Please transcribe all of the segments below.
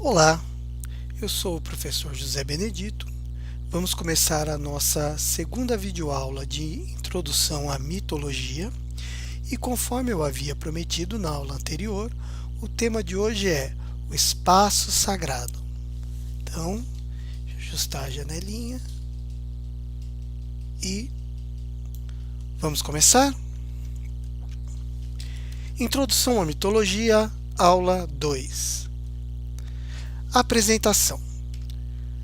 Olá, eu sou o professor José Benedito. Vamos começar a nossa segunda videoaula de Introdução à Mitologia e, conforme eu havia prometido na aula anterior, o tema de hoje é o espaço sagrado. Então, deixa eu ajustar a janelinha e vamos começar? Introdução à Mitologia, aula 2. Apresentação.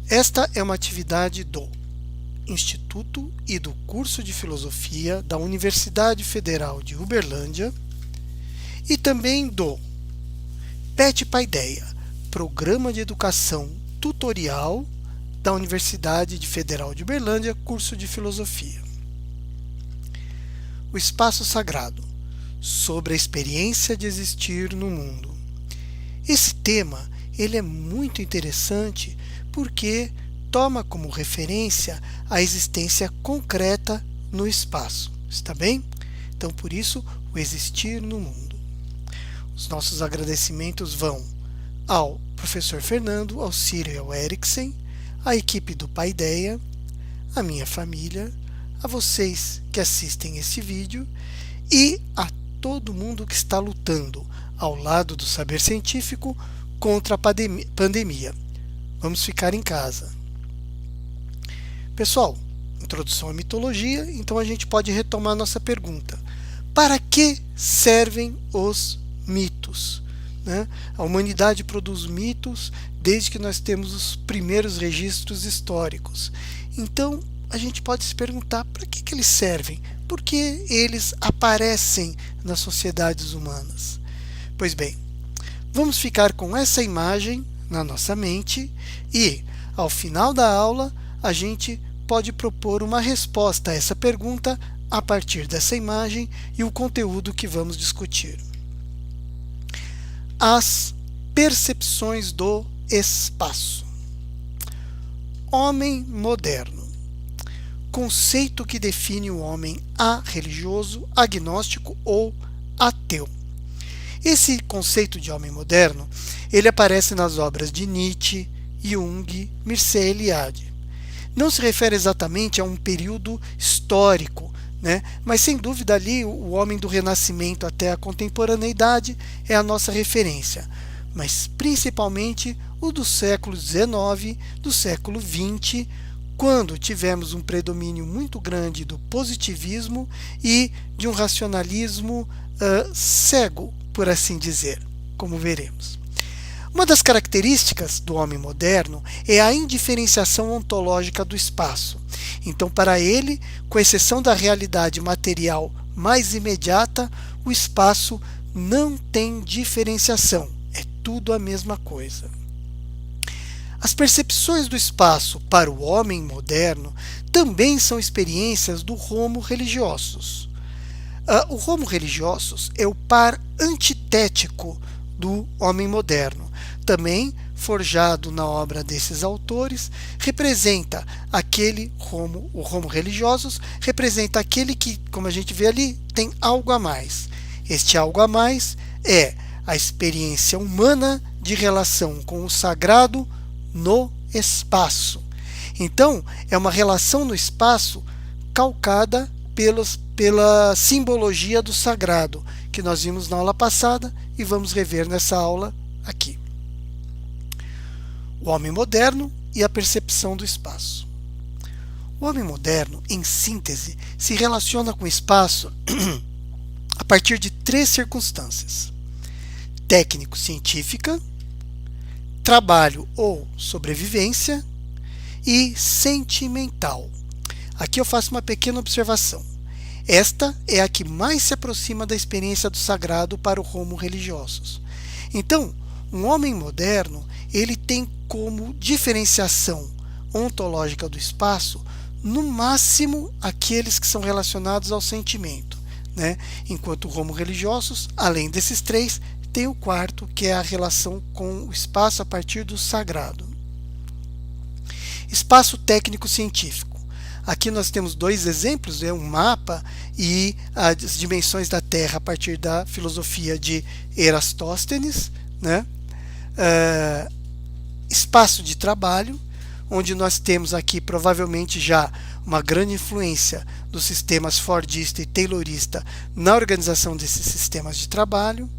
Esta é uma atividade do Instituto e do Curso de Filosofia da Universidade Federal de Uberlândia e também do PET Paideia, Programa de Educação Tutorial da Universidade Federal de Uberlândia, Curso de Filosofia. O espaço sagrado, sobre a experiência de existir no mundo. Esse tema ele é muito interessante porque toma como referência a existência concreta no espaço, está bem? Então, por isso, o existir no mundo. Os nossos agradecimentos vão ao professor Fernando, ao Ciro e ao Eriksen, à equipe do Paideia, à minha família, a vocês que assistem esse vídeo e a todo mundo que está lutando ao lado do saber científico contra a pandemia. Vamos ficar em casa. Pessoal, introdução à mitologia, então a gente pode retomar nossa pergunta. Para que servem os mitos? A humanidade produz mitos desde que nós temos os primeiros registros históricos. Então, a gente pode se perguntar para que eles servem? Por que eles aparecem nas sociedades humanas? Pois bem, vamos ficar com essa imagem na nossa mente e, ao final da aula, a gente pode propor uma resposta a essa pergunta a partir dessa imagem e o conteúdo que vamos discutir. As percepções do espaço. Homem moderno. Conceito que define o homem arreligioso, agnóstico ou ateu. Esse conceito de homem moderno, ele aparece nas obras de Nietzsche, Jung, Mircea Eliade. Não se refere exatamente a um período histórico, mas sem dúvida ali o homem do Renascimento até a contemporaneidade é a nossa referência, mas principalmente o do século XIX, do século XX, quando tivemos um predomínio muito grande do positivismo e de um racionalismo cego, por assim dizer, como veremos. Uma das características do homem moderno é a indiferenciação ontológica do espaço. Então, para ele, com exceção da realidade material mais imediata, o espaço não tem diferenciação, é tudo a mesma coisa. As percepções do espaço para o homem moderno também são experiências do Homo religiosus. O Homo religiosus é o par antitético do homem moderno. Também, forjado na obra desses autores, representa aquele Homo, o Homo religiosus, representa aquele que, como a gente vê ali, tem algo a mais. Este algo a mais é a experiência humana de relação com o sagrado no espaço. Então, é uma relação no espaço calcada pela simbologia do sagrado, que nós vimos na aula passada e vamos rever nessa aula aqui. O homem moderno e a percepção do espaço. O homem moderno, em síntese, se relaciona com o espaço a partir de três circunstâncias: técnico-científica, trabalho ou sobrevivência e sentimental. Aqui eu faço uma pequena observação. Esta é a que mais se aproxima da experiência do sagrado para o Homo religiosus. Então, um homem moderno, ele tem como diferenciação ontológica do espaço, no máximo, aqueles que são relacionados ao sentimento, Enquanto o Homo religiosus, além desses três, tem o quarto, que é a relação com o espaço a partir do sagrado. Espaço técnico-científico. Aqui nós temos dois exemplos, um mapa e as dimensões da Terra a partir da filosofia de Eratóstenes, espaço de trabalho, onde nós temos aqui provavelmente já uma grande influência dos sistemas fordista e taylorista na organização desses sistemas de trabalho.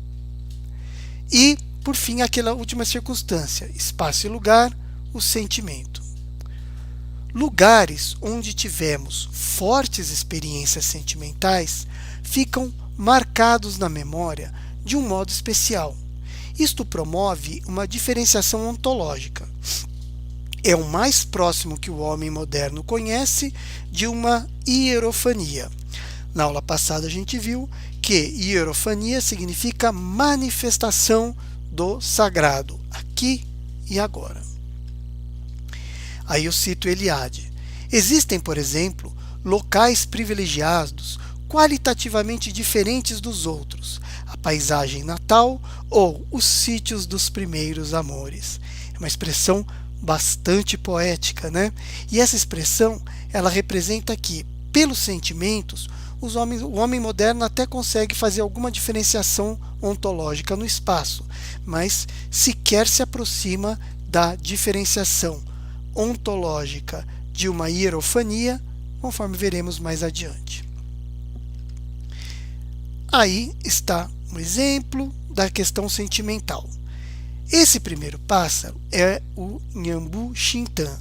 E, por fim, aquela última circunstância, espaço e lugar, o sentimento. Lugares onde tivemos fortes experiências sentimentais ficam marcados na memória de um modo especial. Isto promove uma diferenciação ontológica. É o mais próximo que o homem moderno conhece de uma hierofania. Na aula passada a gente viu que hierofania significa manifestação do sagrado, aqui e agora. Aí eu cito Eliade. Existem, por exemplo, locais privilegiados qualitativamente diferentes dos outros, a paisagem natal ou os sítios dos primeiros amores. É uma expressão bastante poética, né? E essa expressão, ela representa que, pelos sentimentos, o homem moderno até consegue fazer alguma diferenciação ontológica no espaço, mas sequer se aproxima da diferenciação ontológica de uma hierofania, conforme veremos mais adiante. Aí está um exemplo da questão sentimental. Esse primeiro pássaro é o Nhambu Xintã.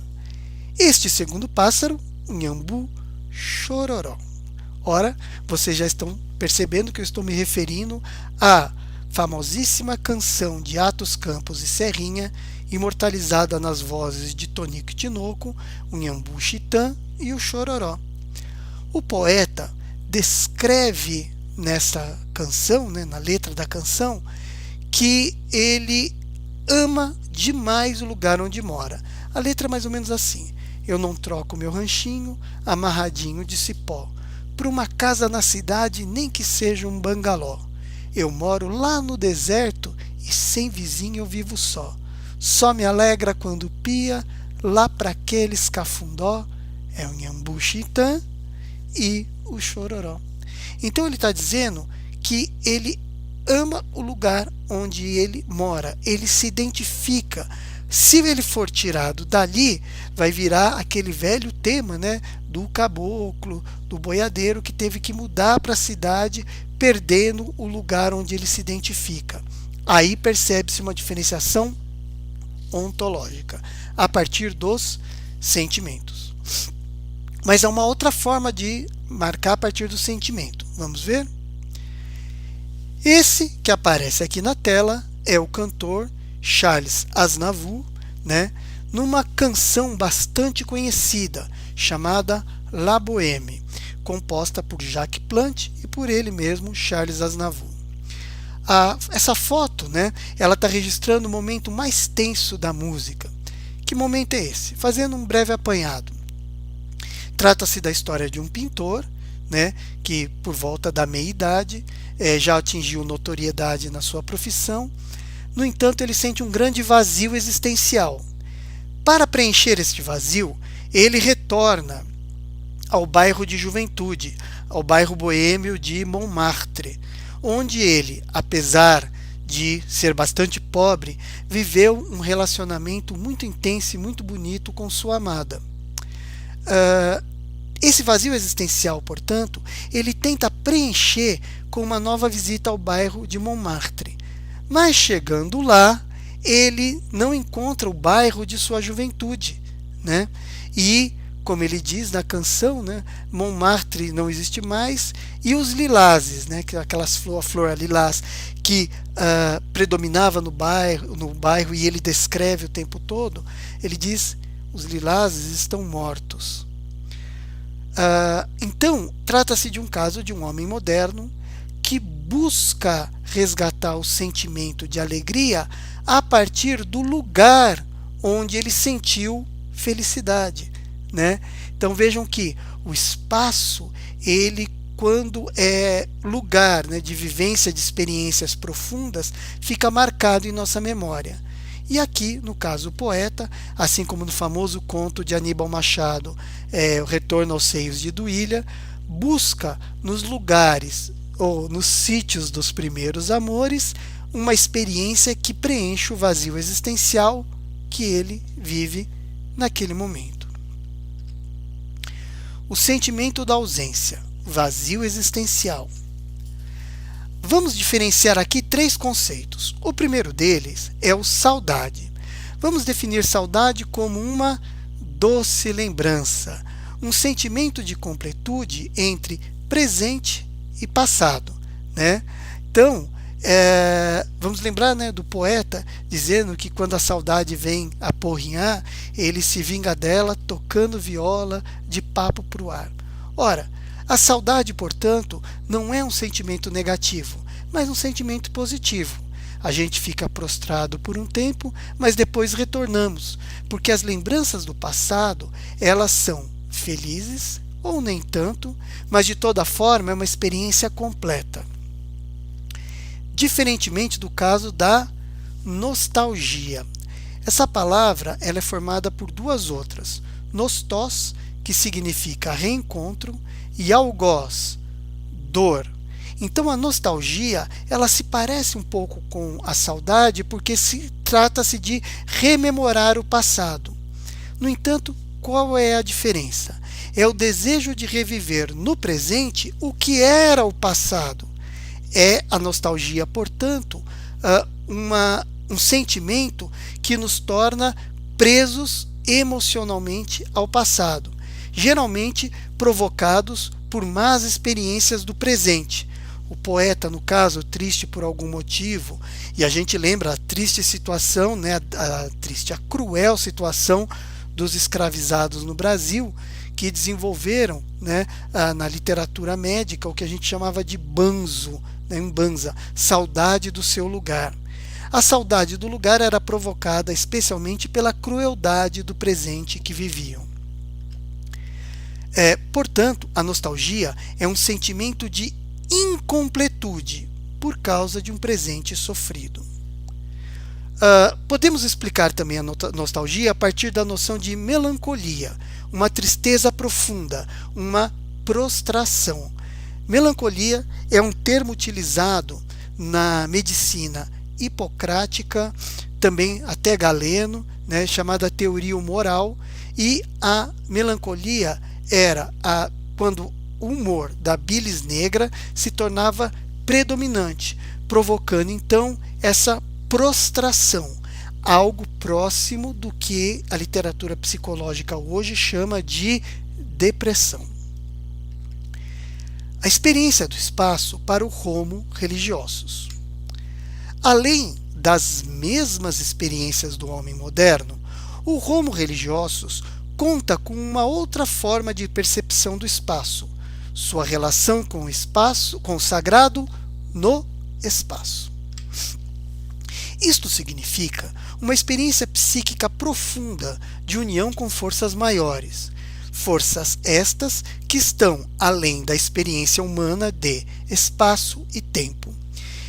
Este segundo pássaro, o Nhambu Chororó. Ora, vocês já estão percebendo que eu estou me referindo à famosíssima canção de Atos Campos e Serrinha, imortalizada nas vozes de Tonico e Tinoco, o Nhambu Xintã e o Chororó. O poeta descreve nessa canção, na letra da canção, que ele ama demais o lugar onde mora. A letra é mais ou menos assim: eu não troco meu ranchinho amarradinho de cipó por uma casa na cidade, nem que seja um bangaló. Eu moro lá no deserto e sem vizinho eu vivo só. Só me alegra quando pia lá para aqueles cafundó. É o Nhambu Xintã e o Chororó. Então ele está dizendo que ele ama o lugar onde ele mora, ele se identifica. Se ele for tirado dali, vai virar aquele velho tema, do caboclo, do boiadeiro que teve que mudar para a cidade, perdendo o lugar onde ele se identifica. Aí percebe-se uma diferenciação ontológica a partir dos sentimentos. Mas há uma outra forma de marcar a partir do sentimento. Vamos ver? Esse que aparece aqui na tela é o cantor Charles Aznavour, numa canção bastante conhecida chamada La Bohème, composta por Jacques Plante e por ele mesmo, Charles Aznavour. Essa foto, ela está registrando o momento mais tenso da música. Que momento é esse? Fazendo um breve apanhado. Trata-se da história de um pintor, que por volta da meia-idade já atingiu notoriedade na sua profissão. No entanto, ele sente um grande vazio existencial. Para preencher este vazio, ele retorna ao bairro de juventude, ao bairro boêmio de Montmartre, onde ele, apesar de ser bastante pobre, viveu um relacionamento muito intenso e muito bonito com sua amada. Esse vazio existencial, portanto, ele tenta preencher com uma nova visita ao bairro de Montmartre. Mas chegando lá, ele não encontra o bairro de sua juventude, E, como ele diz na canção, Montmartre não existe mais, e os lilazes, a flor lilás que predominava no bairro e ele descreve o tempo todo, ele diz: os lilazes estão mortos. Então, trata-se de um caso de um homem moderno que busca resgatar o sentimento de alegria a partir do lugar onde ele sentiu felicidade. Então vejam que o espaço, ele, quando é lugar de vivência de experiências profundas, fica marcado em nossa memória. E aqui, no caso, o poeta, assim como no famoso conto de Aníbal Machado, O Retorno aos Seios de Duília, busca nos lugares ou nos sítios dos primeiros amores uma experiência que preenche o vazio existencial que ele vive naquele momento. O sentimento da ausência, vazio existencial. Vamos diferenciar aqui 3 conceitos. O primeiro deles é o saudade. Vamos definir saudade como uma doce lembrança, um sentimento de completude entre presente e passado, né? Então, vamos lembrar, né, do poeta dizendo que quando a saudade vem aporrinhar, ele se vinga dela tocando viola de papo para o ar. Ora, a saudade, portanto, não é um sentimento negativo, mas um sentimento positivo. A gente fica prostrado por um tempo, mas depois retornamos, porque as lembranças do passado, elas são felizes ou nem tanto, mas de toda forma é uma experiência completa. Diferentemente do caso da nostalgia. Essa palavra ela é formada por 2 outras. Nostos, que significa reencontro, e algoz, dor. Então a nostalgia ela se parece um pouco com a saudade porque trata-se de rememorar o passado. No entanto, qual é a diferença? É o desejo de reviver no presente o que era o passado. É a nostalgia, portanto, um sentimento que nos torna presos emocionalmente ao passado, geralmente provocados por más experiências do presente. O poeta, no caso, triste por algum motivo, e a gente lembra a triste situação, né, a cruel situação dos escravizados no Brasil, que desenvolveram, né, na literatura médica o que a gente chamava de banzo, né, um banza, saudade do seu lugar. A saudade do lugar era provocada especialmente pela crueldade do presente que viviam. Portanto, a nostalgia é um sentimento de incompletude por causa de um presente sofrido. Podemos explicar também a nostalgia a partir da noção de melancolia, uma tristeza profunda, uma prostração. Melancolia é um termo utilizado na medicina hipocrática, também até Galeno, né, chamada teoria humoral, e a melancolia era quando o humor da bilis negra se tornava predominante, provocando então essa prostração, algo próximo do que a literatura psicológica hoje chama de depressão. A experiência do espaço para o homo religiosus. Além das mesmas experiências do homem moderno, o homo religiosus conta com uma outra forma de percepção do espaço, sua relação com o espaço, com o sagrado no espaço. Isto significa uma experiência psíquica profunda de união com forças maiores, forças estas que estão além da experiência humana de espaço e tempo.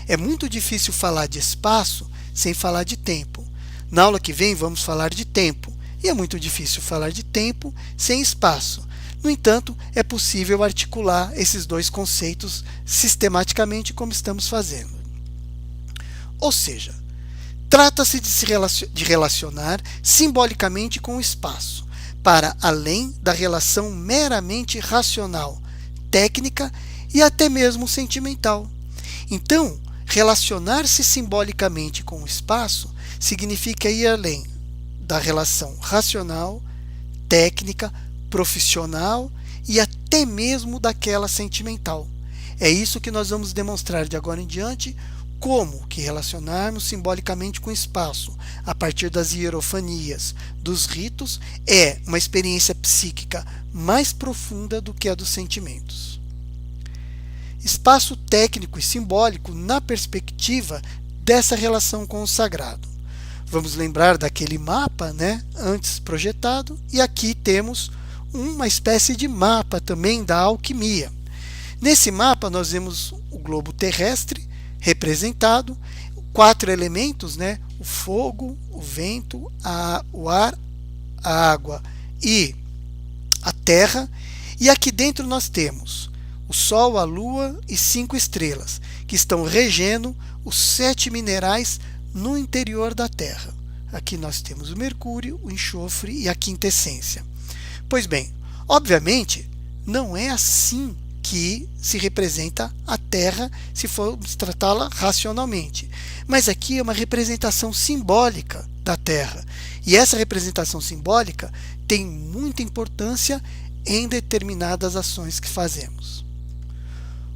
É muito difícil falar de espaço sem falar de tempo. Na aula que vem vamos falar de tempo, e é muito difícil falar de tempo sem espaço. No entanto, é possível articular esses 2 conceitos sistematicamente como estamos fazendo. Ou seja, trata-se de relacionar simbolicamente com o espaço, para além da relação meramente racional, técnica e até mesmo sentimental. Então, relacionar-se simbolicamente com o espaço significa ir além da relação racional, técnica, profissional e até mesmo daquela sentimental. É isso que nós vamos demonstrar de agora em diante, como que relacionarmos simbolicamente com o espaço, a partir das hierofanias, dos ritos, é uma experiência psíquica mais profunda do que a dos sentimentos. Espaço técnico e simbólico na perspectiva dessa relação com o sagrado. Vamos lembrar daquele mapa, né, antes projetado, e aqui temos uma espécie de mapa também da alquimia. Nesse mapa nós vemos o globo terrestre representado, 4 elementos, né, o fogo, o vento, o ar, a água e a terra, e aqui dentro nós temos o Sol, a Lua e 5 estrelas, que estão regendo os 7 minerais no interior da Terra. Aqui nós temos o mercúrio, o enxofre e a quinta essência. Pois bem, obviamente, não é assim que se representa a Terra se formos tratá-la racionalmente. Mas aqui é uma representação simbólica da Terra. E essa representação simbólica tem muita importância em determinadas ações que fazemos.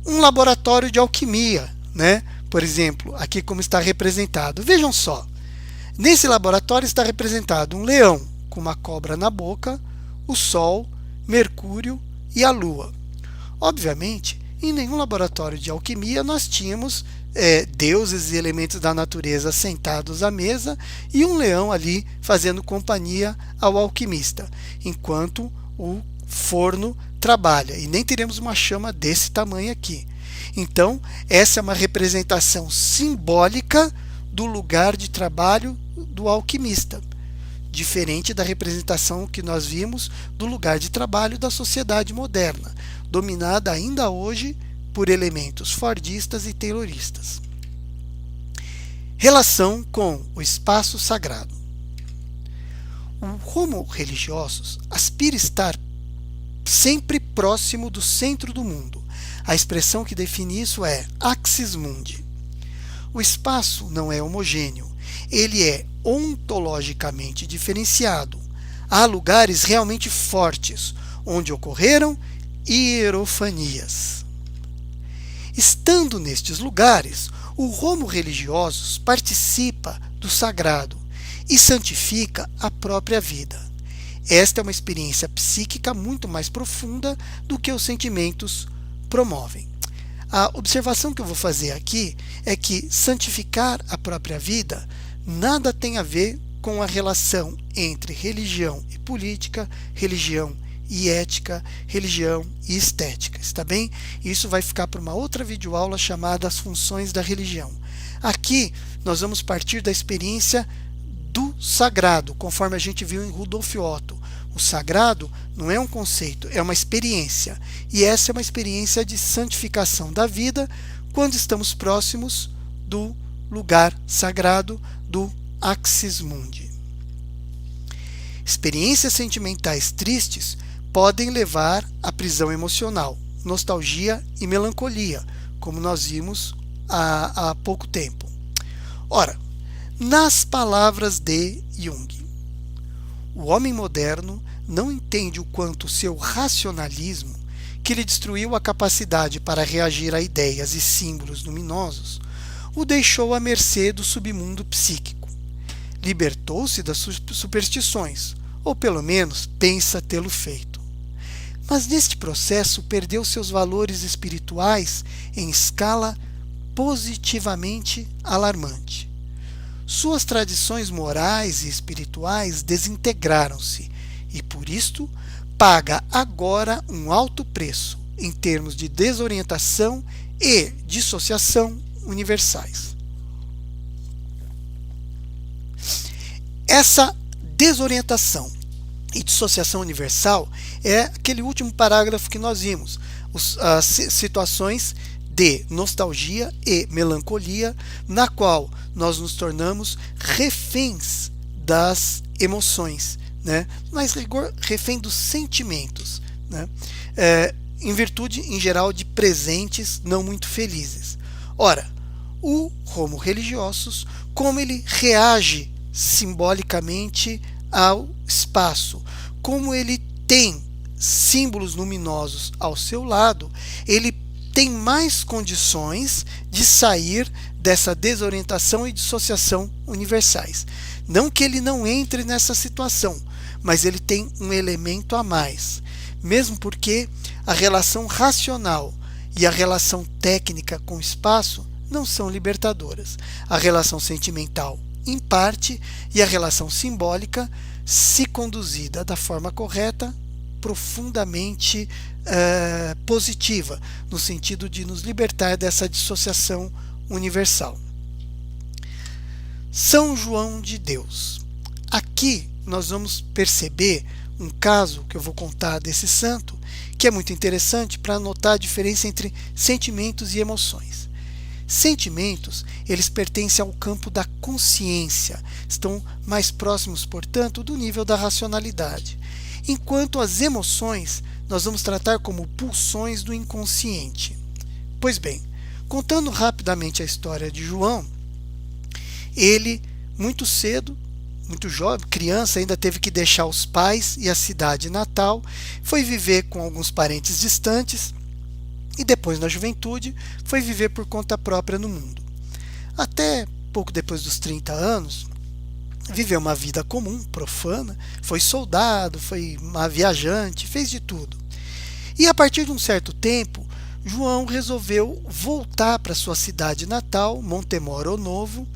Um laboratório de alquimia, né? Por exemplo, aqui como está representado. Vejam só, nesse laboratório está representado um leão com uma cobra na boca, o Sol, Mercúrio e a Lua. Obviamente, em nenhum laboratório de alquimia nós tínhamos deuses e elementos da natureza sentados à mesa e um leão ali fazendo companhia ao alquimista, enquanto o forno trabalha. E nem teremos uma chama desse tamanho aqui. Então, essa é uma representação simbólica do lugar de trabalho do alquimista, diferente da representação que nós vimos do lugar de trabalho da sociedade moderna, dominada ainda hoje por elementos fordistas e tayloristas. Relação com o espaço sagrado. O Homo religiosus aspira estar sempre próximo do centro do mundo. A expressão que define isso é axis mundi. O espaço não é homogêneo, ele é ontologicamente diferenciado. Há lugares realmente fortes, onde ocorreram hierofanias. Estando nestes lugares, o Homo religiosus participa do sagrado e santifica a própria vida. Esta é uma experiência psíquica muito mais profunda do que os sentimentos promovem. A observação que eu vou fazer aqui é que santificar a própria vida nada tem a ver com a relação entre religião e política, religião e ética, religião e estética, está bem? Isso vai ficar para uma outra videoaula chamada As Funções da Religião. Aqui nós vamos partir da experiência do sagrado, conforme a gente viu em Rudolf Otto. O sagrado não é um conceito, é uma experiência. E essa é uma experiência de santificação da vida quando estamos próximos do lugar sagrado, do axis mundi. Experiências sentimentais tristes podem levar à prisão emocional, nostalgia e melancolia, como nós vimos há pouco tempo. Ora, nas palavras de Jung, o homem moderno não entende o quanto seu racionalismo, que lhe destruiu a capacidade para reagir a ideias e símbolos luminosos, o deixou à mercê do submundo psíquico. Libertou-se das superstições, ou pelo menos pensa tê-lo feito. Mas neste processo perdeu seus valores espirituais em escala positivamente alarmante. Suas tradições morais e espirituais desintegraram-se e, por isto, paga agora um alto preço em termos de desorientação e dissociação universais. Essa desorientação e dissociação universal é aquele último parágrafo que nós vimos, as situações de nostalgia e melancolia, na qual nós nos tornamos reféns das emoções, né? Mas rigor, refém dos sentimentos, né? Em virtude, em geral, de presentes não muito felizes. Ora, o Homo religiosus, como ele reage simbolicamente ao espaço, como ele tem símbolos luminosos ao seu lado, ele tem mais condições de sair dessa desorientação e dissociação universais. Não que ele não entre nessa situação, mas ele tem um elemento a mais, mesmo porque a relação racional e a relação técnica com o espaço não são libertadoras. A relação sentimental, em parte, e a relação simbólica, se conduzida da forma correta, profundamente positiva, no sentido de nos libertar dessa dissociação universal. São João de Deus. Aqui nós vamos perceber um caso que eu vou contar desse santo, que é muito interessante para notar a diferença entre sentimentos e emoções. Sentimentos, eles pertencem ao campo da consciência, estão mais próximos, portanto, do nível da racionalidade. Enquanto as emoções, nós vamos tratar como pulsões do inconsciente. Pois bem, contando rapidamente a história de João, ele, muito cedo, muito jovem, criança, ainda teve que deixar os pais e a cidade natal, foi viver com alguns parentes distantes e depois, na juventude, foi viver por conta própria no mundo. Até pouco depois dos 30 anos, viveu uma vida comum, profana, foi soldado, foi uma viajante, fez de tudo. E a partir de um certo tempo, João resolveu voltar para sua cidade natal, Montemoro Novo,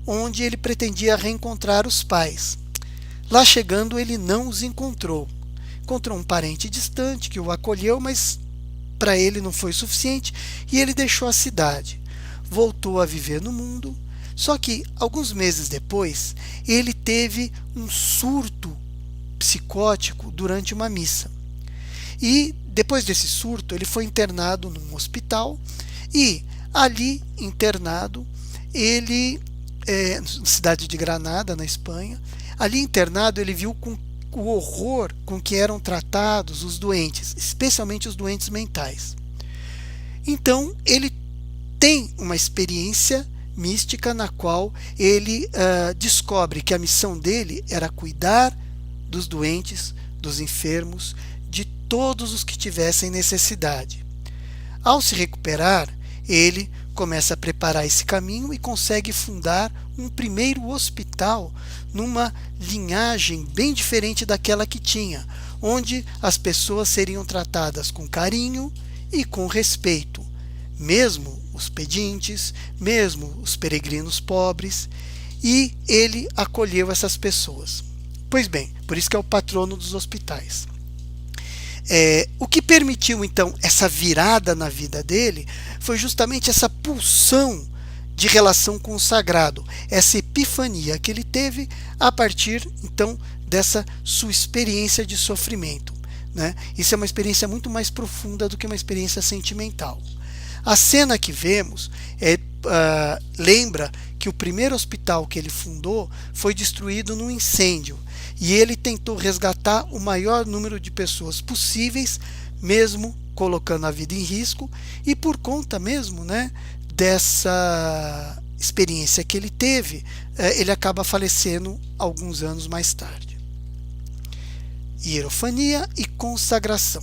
onde ele pretendia reencontrar os pais. Lá chegando, ele não os encontrou. Encontrou um parente distante que o acolheu, mas para ele não foi suficiente e ele deixou a cidade. Voltou a viver no mundo, só que alguns meses depois, ele teve um surto psicótico durante uma missa. E depois desse surto, ele foi internado num hospital e ali internado, ele na cidade de Granada, na Espanha. Ali internado, ele viu com o horror com que eram tratados os doentes, especialmente os doentes mentais. Então, ele tem uma experiência mística na qual ele descobre que a missão dele era cuidar dos doentes, dos enfermos, de todos os que tivessem necessidade. Ao se recuperar, ele começa a preparar esse caminho e consegue fundar um primeiro hospital numa linhagem bem diferente daquela que tinha, onde as pessoas seriam tratadas com carinho e com respeito, mesmo os pedintes, mesmo os peregrinos pobres, e ele acolheu essas pessoas. Pois bem, por isso que é o patrono dos hospitais. O que permitiu então essa virada na vida dele foi justamente essa pulsão de relação com o sagrado, essa epifania que ele teve a partir então dessa sua experiência de sofrimento, né? Isso é uma experiência muito mais profunda do que uma experiência sentimental. A cena que vemos lembra que o primeiro hospital que ele fundou foi destruído num incêndio e ele tentou resgatar o maior número de pessoas possíveis, mesmo colocando a vida em risco, e por conta mesmo, né, dessa experiência que ele teve, ele acaba falecendo alguns anos mais tarde. Hierofania e consagração.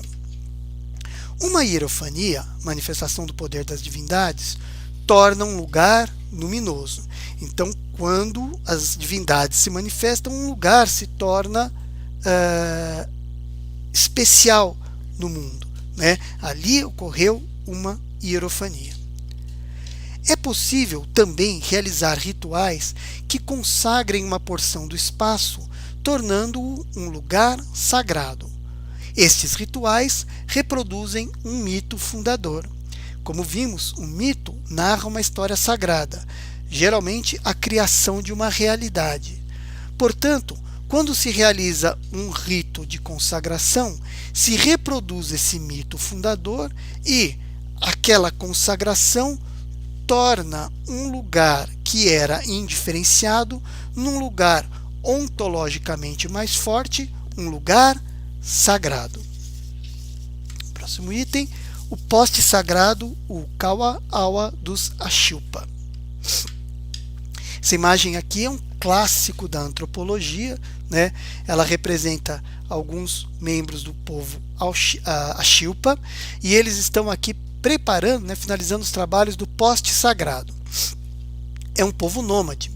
Uma hierofania, manifestação do poder das divindades, torna um lugar luminoso. Então, quando as divindades se manifestam, um lugar se torna especial no mundo, né? Ali ocorreu uma hierofania. É possível também realizar rituais que consagrem uma porção do espaço, tornando-o um lugar sagrado. Estes rituais reproduzem um mito fundador. Como vimos, um mito narra uma história sagrada, geralmente a criação de uma realidade. Portanto, quando se realiza um rito de consagração, se reproduz esse mito fundador e aquela consagração torna um lugar que era indiferenciado num lugar ontologicamente mais forte, um lugar sagrado. Próximo item, o poste sagrado, o Kawa-awa dos Ashilpa. Essa imagem aqui é um clássico da antropologia, né? Ela representa alguns membros do povo Ashilpa e eles estão aqui preparando, né, finalizando os trabalhos do poste sagrado. É um povo nômade.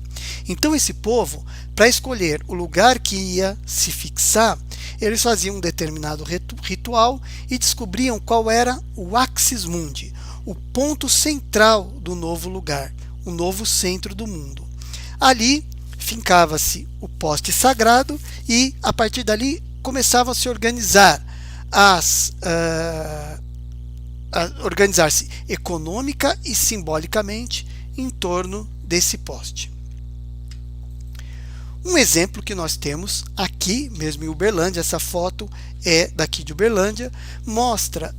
Então esse povo, para escolher o lugar que ia se fixar, eles faziam um determinado ritual e descobriam qual era o axis mundi, o ponto central do novo lugar, o novo centro do mundo. Ali fincava-se o poste sagrado e a partir dali começavam a se organizar organizar-se econômica e simbolicamente em torno desse poste. Um exemplo que nós temos aqui mesmo em Uberlândia, essa foto é daqui de Uberlândia, mostra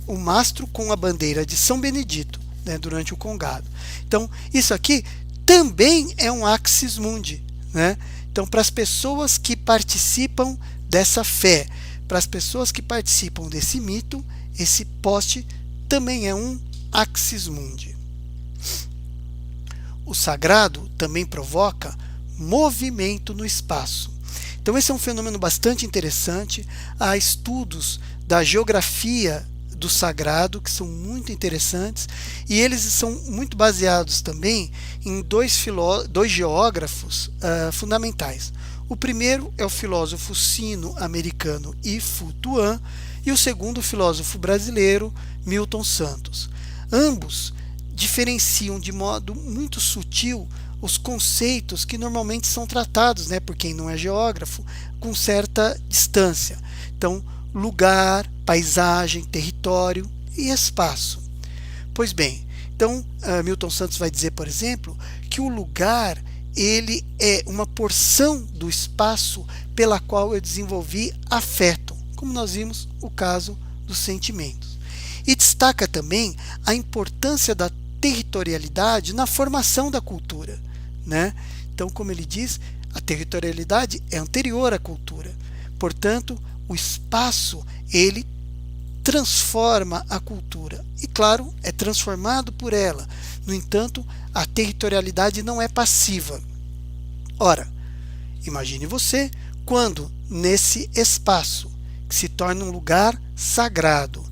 o mastro com a bandeira de São Benedito, né, durante o congado. Então, isso aqui também é um axis mundi, né? Então, para as pessoas que participam dessa fé, para as pessoas que participam desse mito, esse poste também é um axis mundi. O sagrado também provoca movimento no espaço. Então esse é um fenômeno bastante interessante. Há estudos da geografia do sagrado que são muito interessantes e eles são muito baseados também em dois geógrafos fundamentais. O primeiro é o filósofo sino-americano Ifu Tuan e o segundo o filósofo brasileiro Milton Santos. Ambos diferenciam de modo muito sutil os conceitos que normalmente são tratados, né, por quem não é geógrafo, com certa distância. Então, lugar, paisagem, território e espaço. Pois bem, então Milton Santos vai dizer, por exemplo, que o lugar ele é uma porção do espaço pela qual eu desenvolvi afeto, como nós vimos o caso dos sentimentos. E destaca também a importância da territorialidade na formação da cultura, né? Então, como ele diz, a territorialidade é anterior à cultura. Portanto, o espaço ele transforma a cultura e, claro, é transformado por ela. No entanto, a territorialidade não é passiva. Ora, imagine você quando nesse espaço que se torna um lugar sagrado,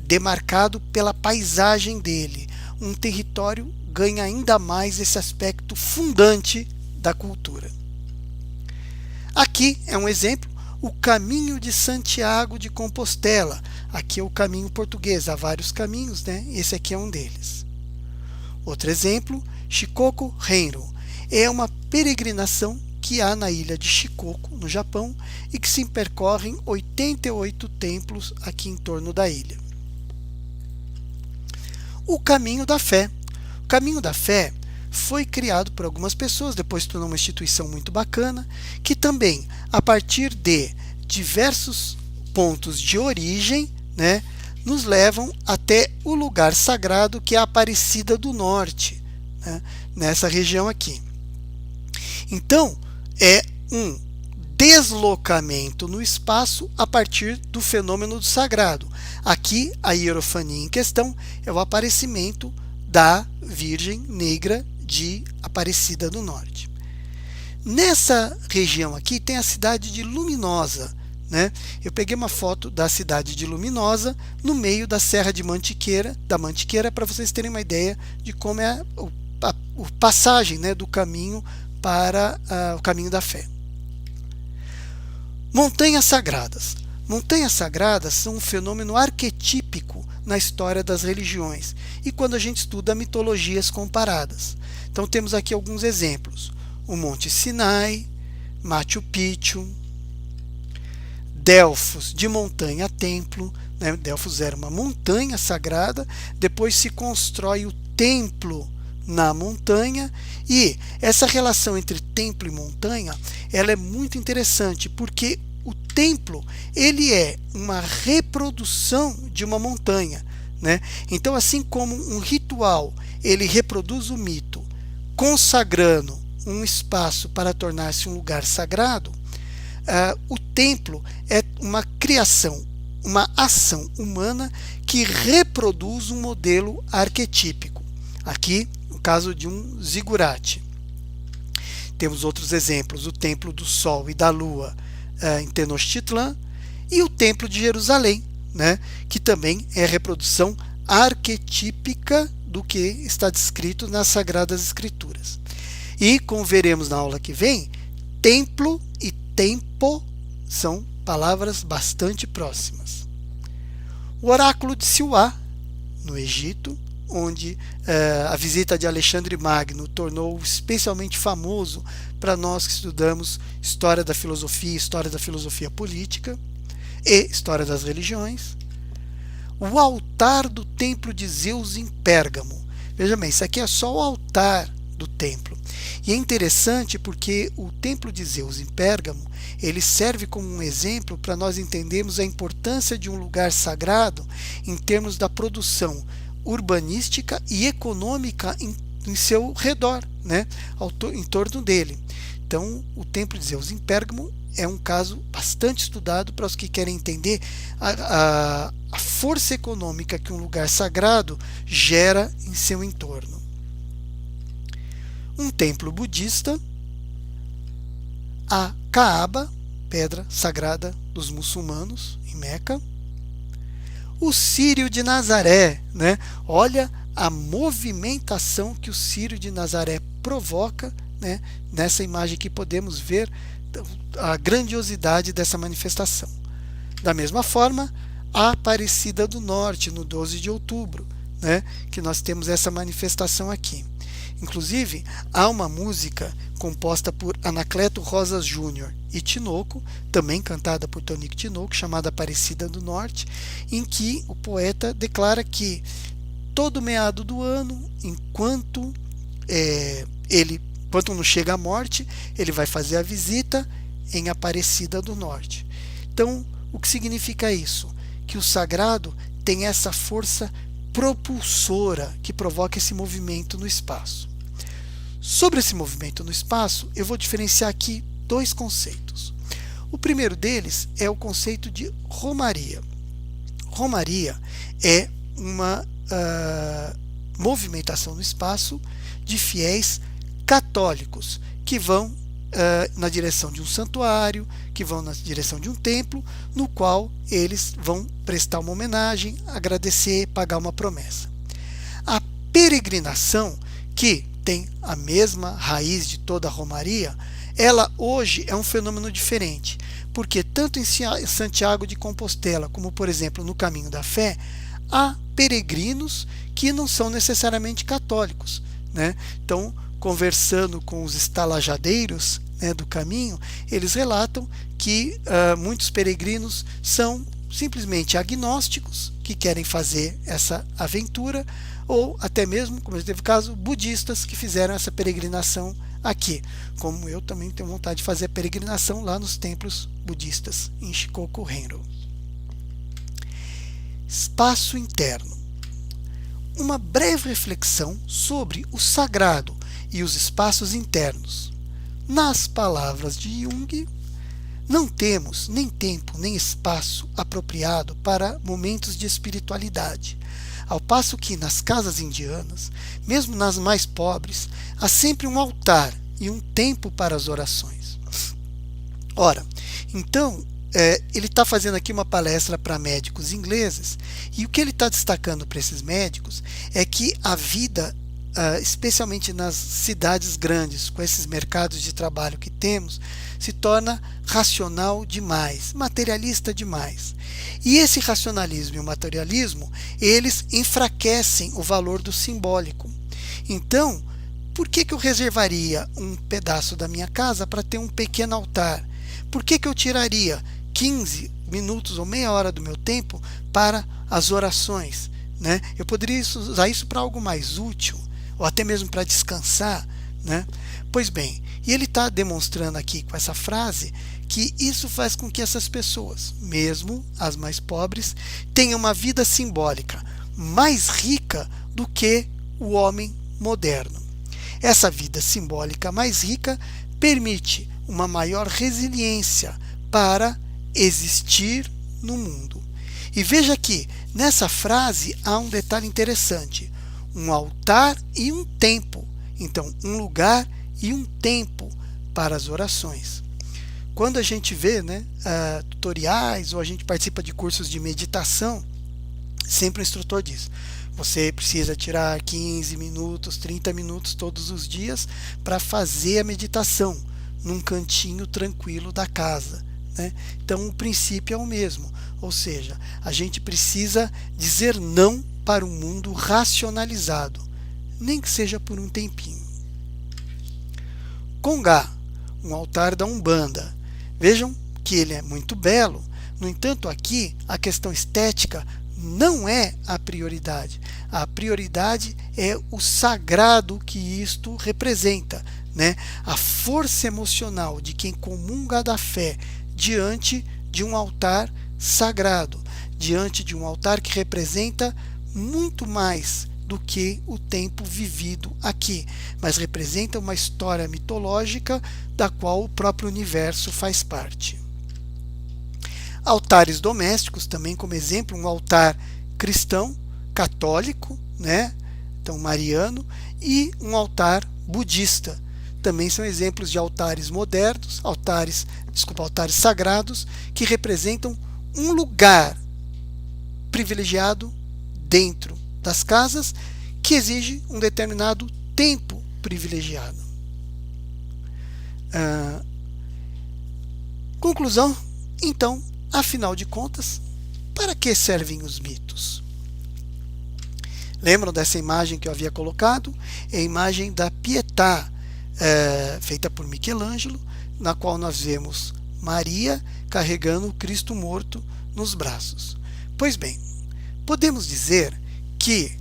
demarcado pela paisagem dele, um território ganha ainda mais esse aspecto fundante da cultura. Aqui é um exemplo, o caminho de Santiago de Compostela. Aqui é o caminho português, há vários caminhos, né? Esse aqui é um deles. Outro exemplo, Shikoku Renro. É uma peregrinação que há na ilha de Shikoku, no Japão, e que se percorrem 88 templos aqui em torno da ilha. O caminho da fé. O caminho da fé foi criado por algumas pessoas, depois se tornou uma instituição muito bacana, que também, a partir de diversos pontos de origem, né, nos levam até o lugar sagrado que é a Aparecida do Norte, né, nessa região aqui. Então, é um deslocamento no espaço a partir do fenômeno do sagrado. Aqui, a hierofania em questão é o aparecimento da Virgem Negra de Aparecida do Norte. Nessa região aqui tem a cidade de Luminosa, né? Eu peguei uma foto da cidade de Luminosa no meio da Serra de Mantiqueira, para vocês terem uma ideia de como é a passagem, né, do caminho para o caminho da fé. Montanhas sagradas. Montanhas sagradas são um fenômeno arquetípico na história das religiões e quando a gente estuda mitologias comparadas. Então temos aqui alguns exemplos. O Monte Sinai, Machu Picchu, Delfos de montanha a templo, né? Delfos era uma montanha sagrada, depois se constrói o templo na montanha e essa relação entre templo e montanha ela é muito interessante porque o templo ele é uma reprodução de uma montanha, né? Então assim como um ritual ele reproduz o mito consagrando um espaço para tornar-se um lugar sagrado, o templo é uma criação, uma ação humana que reproduz um modelo arquetípico. Aqui, no caso de um zigurate. Temos outros exemplos, o Templo do Sol e da Lua em Tenochtitlan e o Templo de Jerusalém, né, que também é a reprodução arquetípica do que está descrito nas Sagradas Escrituras. E, como veremos na aula que vem, templo e tempo são palavras bastante próximas. O oráculo de Silá, no Egito, onde a visita de Alexandre Magno tornou especialmente famoso para nós que estudamos história da filosofia política e história das religiões. O altar do templo de Zeus em Pérgamo. Veja bem, isso aqui é só o altar do templo. E é interessante porque o templo de Zeus em Pérgamo, ele serve como um exemplo para nós entendermos a importância de um lugar sagrado em termos da produção urbanística e econômica em seu redor, né? Em torno dele. Então, o Templo de Zeus em Pérgamo é um caso bastante estudado para os que querem entender a força econômica que um lugar sagrado gera em seu entorno. Um templo budista, a Kaaba, pedra sagrada dos muçulmanos em Meca. O Círio de Nazaré, né? Olha a movimentação que o Círio de Nazaré provoca, né? Nessa imagem que podemos ver a grandiosidade dessa manifestação. Da mesma forma, a Aparecida do Norte, no 12 de outubro, né? Que nós temos essa manifestação aqui. Inclusive, há uma música composta por Anacleto Rosas Júnior e Tinoco, também cantada por Tonico Tinoco, chamada Aparecida do Norte, em que o poeta declara que todo meado do ano, enquanto não chega a morte, ele vai fazer a visita em Aparecida do Norte. Então, o que significa isso? Que o sagrado tem essa força propulsora que provoca esse movimento no espaço. Sobre esse movimento no espaço, eu vou diferenciar aqui dois conceitos. O primeiro deles é o conceito de romaria. Romaria é uma movimentação no espaço de fiéis católicos que vão na direção de um santuário, que vão na direção de um templo, no qual eles vão prestar uma homenagem, agradecer, pagar uma promessa. A peregrinação, que tem a mesma raiz de toda a romaria, ela hoje é um fenômeno diferente, porque tanto em Santiago de Compostela, como por exemplo no Caminho da Fé, há peregrinos que não são necessariamente católicos, né? Então, conversando com os estalajadeiros, né, do caminho, eles relatam que muitos peregrinos são simplesmente agnósticos que querem fazer essa aventura, ou até mesmo, como já teve o caso, budistas que fizeram essa peregrinação aqui, como eu também tenho vontade de fazer a peregrinação lá nos templos budistas em Shikoku Renro. Espaço interno. Uma breve reflexão sobre o sagrado e os espaços internos. Nas palavras de Jung, não temos nem tempo nem espaço apropriado para momentos de espiritualidade, ao passo que nas casas indianas, mesmo nas mais pobres, há sempre um altar e um tempo para as orações. Ora, então, ele está fazendo aqui uma palestra para médicos ingleses, e o que ele está destacando para esses médicos é que a vida, especialmente nas cidades grandes, com esses mercados de trabalho que temos, se torna racional demais, materialista demais. E esse racionalismo e o materialismo, eles enfraquecem o valor do simbólico. Então, por que eu reservaria um pedaço da minha casa para ter um pequeno altar? Por que eu tiraria 15 minutos ou meia hora do meu tempo para as orações, né? Eu poderia usar isso para algo mais útil, ou até mesmo para descansar, né? Pois bem, e ele está demonstrando aqui com essa frase que isso faz com que essas pessoas, mesmo as mais pobres, tenham uma vida simbólica mais rica do que o homem moderno. Essa vida simbólica mais rica permite uma maior resiliência para existir no mundo. E veja que nessa frase há um detalhe interessante: um altar e um tempo. Então, um lugar e um tempo para as orações. Quando a gente vê, né, tutoriais ou a gente participa de cursos de meditação, sempre o instrutor diz: você precisa tirar 15 minutos, 30 minutos todos os dias para fazer a meditação num cantinho tranquilo da casa, né? Então o princípio é o mesmo, ou seja, a gente precisa dizer não para um mundo racionalizado, nem que seja por um tempinho. Congá, um altar da Umbanda. Vejam que ele é muito belo, no entanto aqui a questão estética não é a prioridade. A prioridade é o sagrado que isto representa, né? A força emocional de quem comunga da fé diante de um altar sagrado, diante de um altar que representa muito mais do que o tempo vivido aqui, mas representa uma história mitológica da qual o próprio universo faz parte. Altares domésticos, também como exemplo, um altar cristão, católico, né? Então mariano, e um altar budista. Também são exemplos de altares modernos, altares sagrados, que representam um lugar privilegiado dentro das casas que exige um determinado tempo privilegiado. Conclusão, então, afinal de contas, para que servem os mitos? Lembram dessa imagem que eu havia colocado? É a imagem da Pietà, feita por Michelangelo, na qual nós vemos Maria carregando o Cristo morto nos braços. Pois bem, podemos dizer que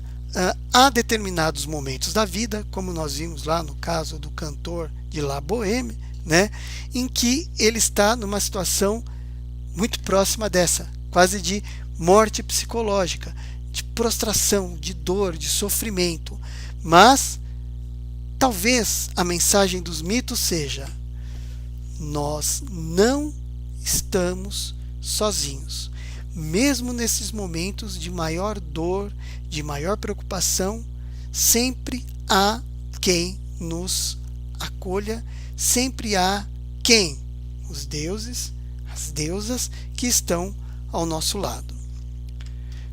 há determinados momentos da vida, como nós vimos lá no caso do cantor de La Bohème, né, em que ele está numa situação muito próxima dessa, quase de morte psicológica, de prostração, de dor, de sofrimento. Mas talvez a mensagem dos mitos seja: nós não estamos sozinhos. Mesmo nesses momentos de maior dor, de maior preocupação, sempre há quem nos acolha, sempre há quem? Os deuses, as deusas que estão ao nosso lado.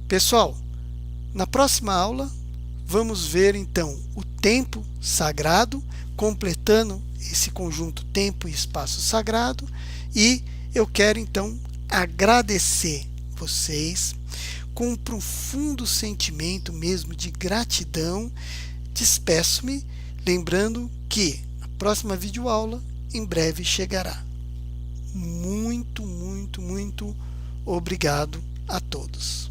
Pessoal, na próxima aula vamos ver então o tempo sagrado, completando esse conjunto tempo e espaço sagrado, e eu quero então agradecer vocês com um profundo sentimento mesmo de gratidão. Despeço-me lembrando que a próxima videoaula em breve chegará. Muito obrigado a todos.